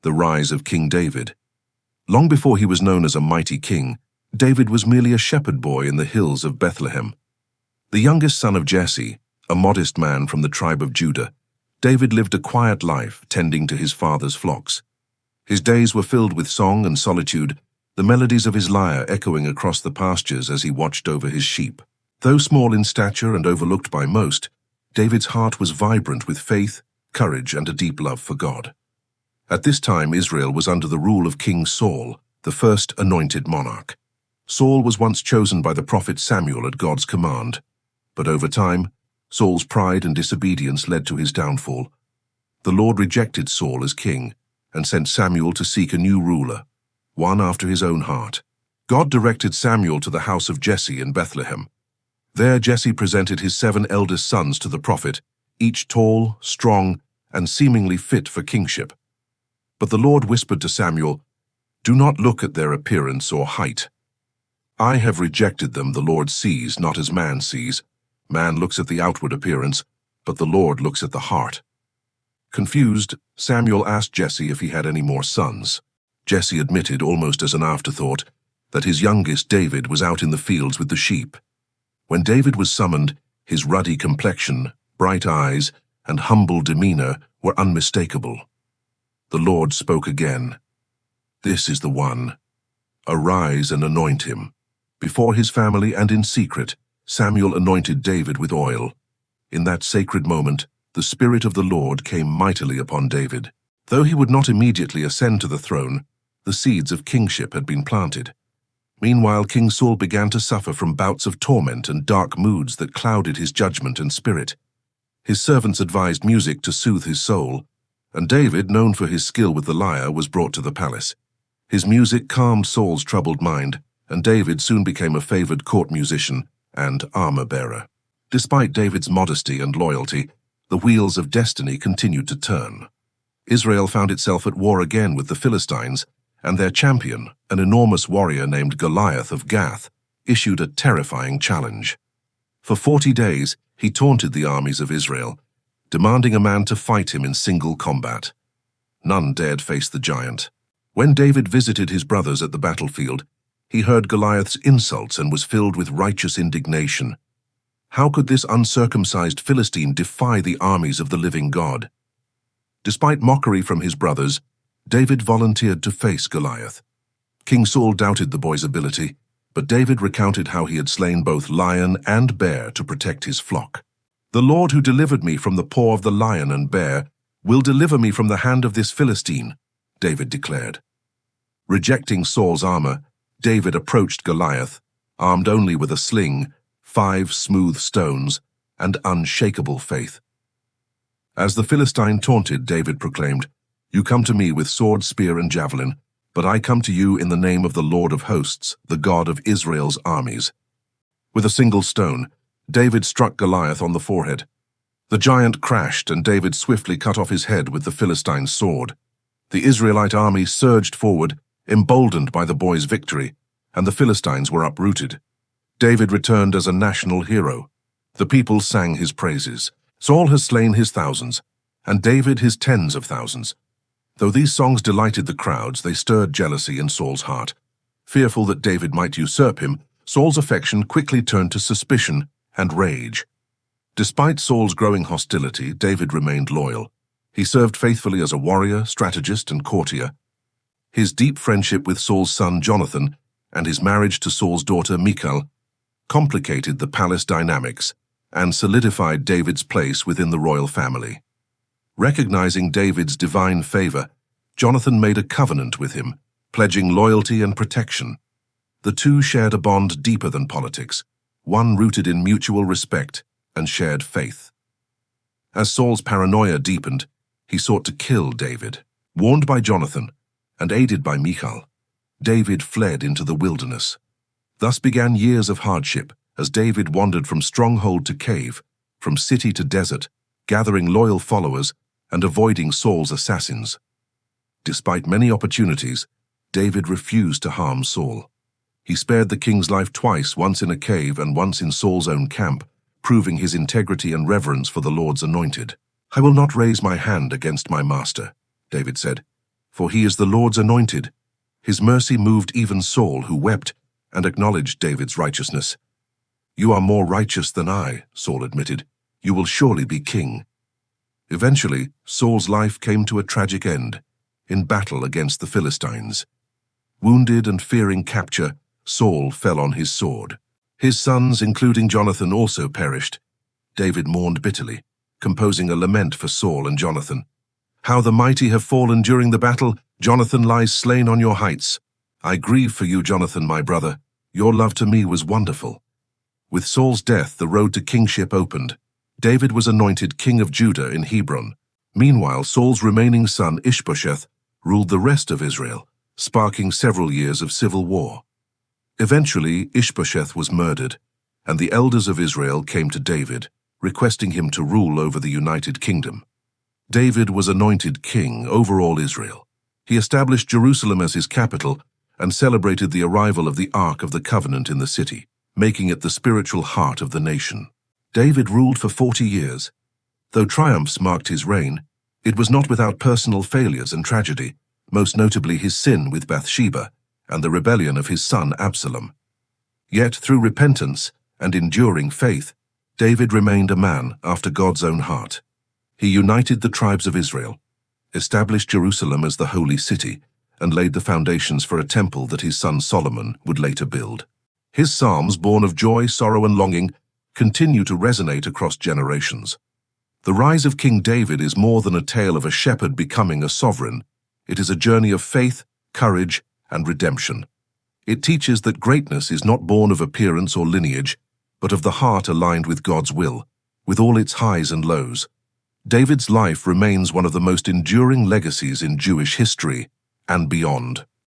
The rise of King David. Long before he was known as a mighty king, David was merely a shepherd boy in the hills of Bethlehem. The youngest son of Jesse, a modest man from the tribe of Judah, David lived a quiet life tending to his father's flocks. His days were filled with song and solitude, the melodies of his lyre echoing across the pastures as he watched over his sheep. Though small in stature and overlooked by most, David's heart was vibrant with faith, courage, and a deep love for God. At this time, Israel was under the rule of King Saul, the first anointed monarch. Saul was once chosen by the prophet Samuel at God's command, but over time, Saul's pride and disobedience led to his downfall. The Lord rejected Saul as king and sent Samuel to seek a new ruler, one after his own heart. God directed Samuel to the house of Jesse in Bethlehem. There Jesse presented his 7 eldest sons to the prophet, each tall, strong, and seemingly fit for kingship. But the Lord whispered to Samuel, "Do not look at their appearance or height. I have rejected them, the Lord sees, not as man sees. Man looks at the outward appearance, but the Lord looks at the heart." Confused, Samuel asked Jesse if he had any more sons. Jesse admitted, almost as an afterthought, that his youngest David was out in the fields with the sheep. When David was summoned, his ruddy complexion, bright eyes, and humble demeanor were unmistakable. The Lord spoke again. "This is the one. Arise and anoint him." Before his family and in secret, Samuel anointed David with oil. In that sacred moment, the Spirit of the Lord came mightily upon David. Though he would not immediately ascend to the throne, the seeds of kingship had been planted. Meanwhile, King Saul began to suffer from bouts of torment and dark moods that clouded his judgment and spirit. His servants advised music to soothe his soul, and David, known for his skill with the lyre, was brought to the palace. His music calmed Saul's troubled mind, and David soon became a favored court musician and armor-bearer. Despite David's modesty and loyalty, the wheels of destiny continued to turn. Israel found itself at war again with the Philistines, and their champion, an enormous warrior named Goliath of Gath, issued a terrifying challenge. For 40 days, he taunted the armies of Israel, demanding a man to fight him in single combat. None dared face the giant. When David visited his brothers at the battlefield, he heard Goliath's insults and was filled with righteous indignation. How could this uncircumcised Philistine defy the armies of the living God? Despite mockery from his brothers, David volunteered to face Goliath. King Saul doubted the boy's ability, but David recounted how he had slain both lion and bear to protect his flock. "The Lord who delivered me from the paw of the lion and bear will deliver me from the hand of this Philistine," David declared. Rejecting Saul's armor, David approached Goliath, armed only with a sling, 5 smooth stones, and unshakable faith. As the Philistine taunted, David proclaimed, "You come to me with sword, spear, and javelin, but I come to you in the name of the Lord of hosts, the God of Israel's armies." With a single stone, David struck Goliath on the forehead. The giant crashed, and David swiftly cut off his head with the Philistine's sword. The Israelite army surged forward, emboldened by the boy's victory, and the Philistines were uprooted. David returned as a national hero. The people sang his praises. Saul has slain his thousands, and David his tens of thousands. Though these songs delighted the crowds, they stirred jealousy in Saul's heart. Fearful that David might usurp him, Saul's affection quickly turned to suspicion and rage. Despite Saul's growing hostility, David remained loyal. He served faithfully as a warrior, strategist, and courtier. His deep friendship with Saul's son Jonathan and his marriage to Saul's daughter Michal complicated the palace dynamics and solidified David's place within the royal family. Recognizing David's divine favor, Jonathan made a covenant with him, pledging loyalty and protection. The two shared a bond deeper than politics, one rooted in mutual respect and shared faith. As Saul's paranoia deepened, he sought to kill David. Warned by Jonathan and aided by Michal, David fled into the wilderness. Thus began years of hardship as David wandered from stronghold to cave, from city to desert, gathering loyal followers and avoiding Saul's assassins. Despite many opportunities, David refused to harm Saul. He spared the king's life twice, once in a cave and once in Saul's own camp, proving his integrity and reverence for the Lord's anointed. "I will not raise my hand against my master," David said. for he is the Lord's anointed. His mercy moved even Saul, who wept and acknowledged David's righteousness. You are more righteous than I, Saul admitted. You will surely be king. Eventually, Saul's life came to a tragic end, in battle against the Philistines. Wounded and fearing capture, Saul fell on his sword. His sons, including Jonathan, also perished. David mourned bitterly, composing a lament for Saul and Jonathan. How the mighty have fallen during the battle! Jonathan lies slain on your heights. I grieve for you, Jonathan, my brother. Your love to me was wonderful. With Saul's death, the road to kingship opened. David was anointed king of Judah in Hebron. Meanwhile, Saul's remaining son, Ishbosheth, ruled the rest of Israel, sparking several years of civil war. Eventually, Ishbosheth was murdered, and the elders of Israel came to David, requesting him to rule over the United Kingdom. David was anointed king over all Israel. He established Jerusalem as his capital and celebrated the arrival of the Ark of the Covenant in the city, making it the spiritual heart of the nation. David ruled for 40 years. Though triumphs marked his reign, it was not without personal failures and tragedy, most notably his sin with Bathsheba and the rebellion of his son Absalom. Yet through repentance and enduring faith, David remained a man after God's own heart. He united the tribes of Israel, established Jerusalem as the holy city, and laid the foundations for a temple that his son Solomon would later build. His psalms, born of joy, sorrow, and longing, continue to resonate across generations. The rise of King David is more than a tale of a shepherd becoming a sovereign. It is a journey of faith, courage, and redemption. It teaches that greatness is not born of appearance or lineage, but of the heart aligned with God's will, with all its highs and lows. David's life remains one of the most enduring legacies in Jewish history and beyond.